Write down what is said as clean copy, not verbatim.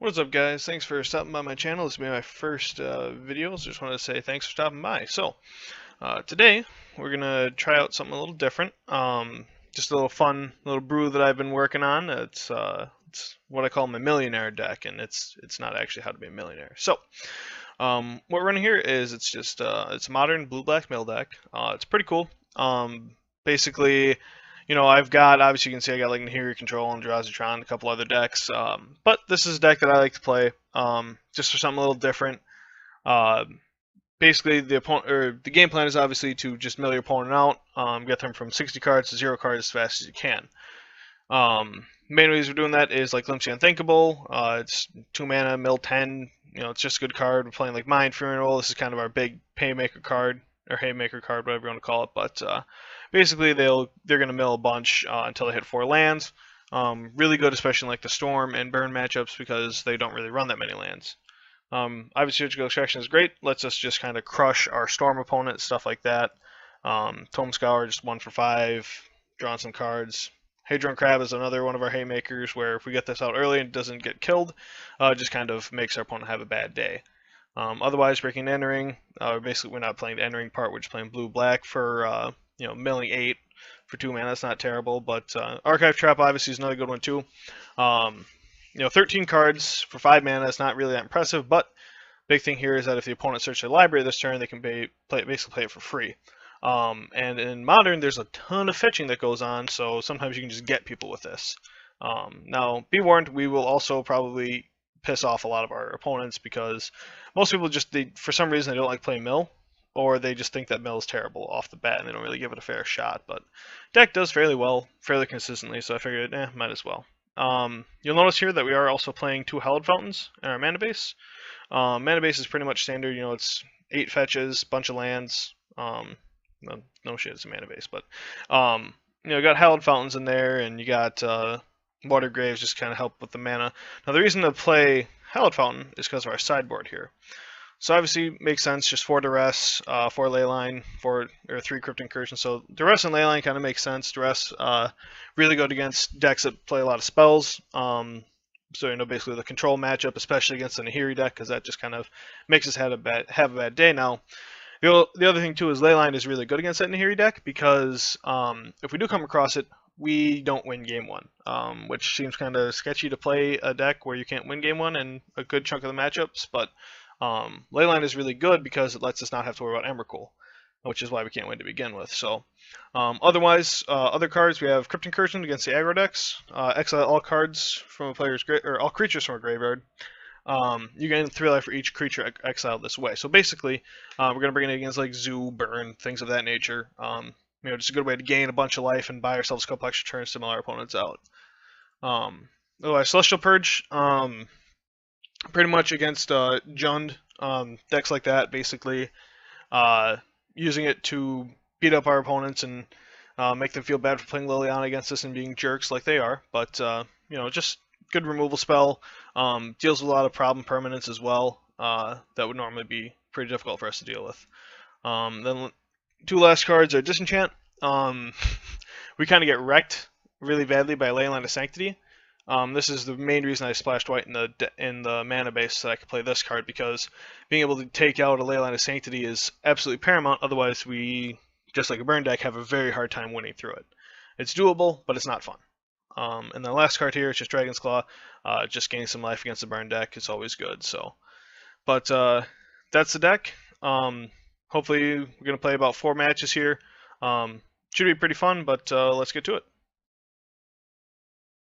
What's up, guys? Thanks for stopping by my channel. This will be my first video, so just wanted to say thanks for stopping by. Today we're gonna try out something a little different. Just a little fun little brew that I've been working on. It's what I call my millionaire deck, and it's not actually how to be a millionaire. What we're running here is it's a modern blue-black mill deck. It's pretty cool. Basically, I've got, obviously you can see I got like Nahiri Control and Drazatron, a couple other decks. But this is a deck that I like to play, just for something a little different. Uh, Basically, the game plan is obviously to just mill your opponent out, get them from 60 cards to 0 cards as fast as you can. Main reason we're doing that is like Glimpse the Unthinkable. It's 2 mana, mill 10. It's just a good card. We're playing like Mind Funeral. This is kind of our big Paymaker card, or Haymaker card, whatever you want to call it. But basically, they're gonna mill a bunch until they hit 4 lands. Really good, especially in like the Storm and Burn matchups, because they don't really run that many lands. Obviously, Surgical Extraction is great. Lets us just kind of crush our Storm opponent, stuff like that. Tome Scour, just 1 for 5, drawing some cards. Hadron Crab is another one of our haymakers, where if we get this out early and it doesn't get killed, it just kind of makes our opponent have a bad day. Otherwise, Breaking and Entering, basically we're not playing the Entering part, we're just playing blue-black for, milling 8 for 2 mana. That's not terrible, but Archive Trap obviously is another good one too. 13 cards for 5 mana is not really that impressive, but big thing here is that if the opponent searches their library this turn, they can basically play it for free. And in Modern, there's a ton of fetching that goes on, so sometimes you can just get people with this. Now, be warned, we will also probably piss off a lot of our opponents, because most people for some reason, they don't like playing mill, or they just think that mill is terrible off the bat, and they don't really give it a fair shot. But deck does fairly well, fairly consistently, so I figured, might as well. You'll notice here that we are also playing 2 Hallowed Fountains in our mana base. Mana base is pretty much standard, it's 8 fetches, bunch of lands. No shit, it's a mana base, but you got Hallowed Fountains in there, and you got Water Graves just kind of help with the mana. Now the reason to play Hallowed Fountain is because of our sideboard here. So obviously makes sense, just 4 Duress, 4 Leyline, 3 Crypt Incursion. So Duress and Leyline kind of makes sense. Duress really good against decks that play a lot of spells. So basically the control matchup, especially against the Nahiri deck, because that just kind of makes us have a bad day. Now the other thing too is Leyline is really good against that Nahiri deck, because if we do come across it, we don't win game 1, which seems kind of sketchy to play a deck where you can't win game 1 in a good chunk of the matchups. But Leyline is really good because it lets us not have to worry about Emrakul, which is why we can't win to begin with. So otherwise, other cards, we have Crypt Incursion against the aggro decks. Exile all cards from a player's all creatures from a graveyard. You gain 3 life for each creature exiled this way. So basically, we're going to bring it against like Zoo, Burn, things of that nature. Just a good way to gain a bunch of life and buy ourselves a couple extra turns to mill our opponents out. Otherwise, Celestial Purge, pretty much against Jund, decks like that, basically using it to beat up our opponents and make them feel bad for playing Liliana against us and being jerks like they are. But just good removal spell. Deals with a lot of problem permanents as well, that would normally be pretty difficult for us to deal with. Then 2 last cards are Disenchant. We kind of get wrecked really badly by Leyline of Sanctity. This is the main reason I splashed white in the mana base, so that I could play this card, because being able to take out a Leyline of Sanctity is absolutely paramount. Otherwise, we, just like a burn deck, have a very hard time winning through it. It's doable, but it's not fun. And the last card here is just Dragon's Claw. Just gaining some life against the burn deck is always good. But that's the deck. Hopefully, we're going to play about 4 matches here. Should be pretty fun, but let's get to it.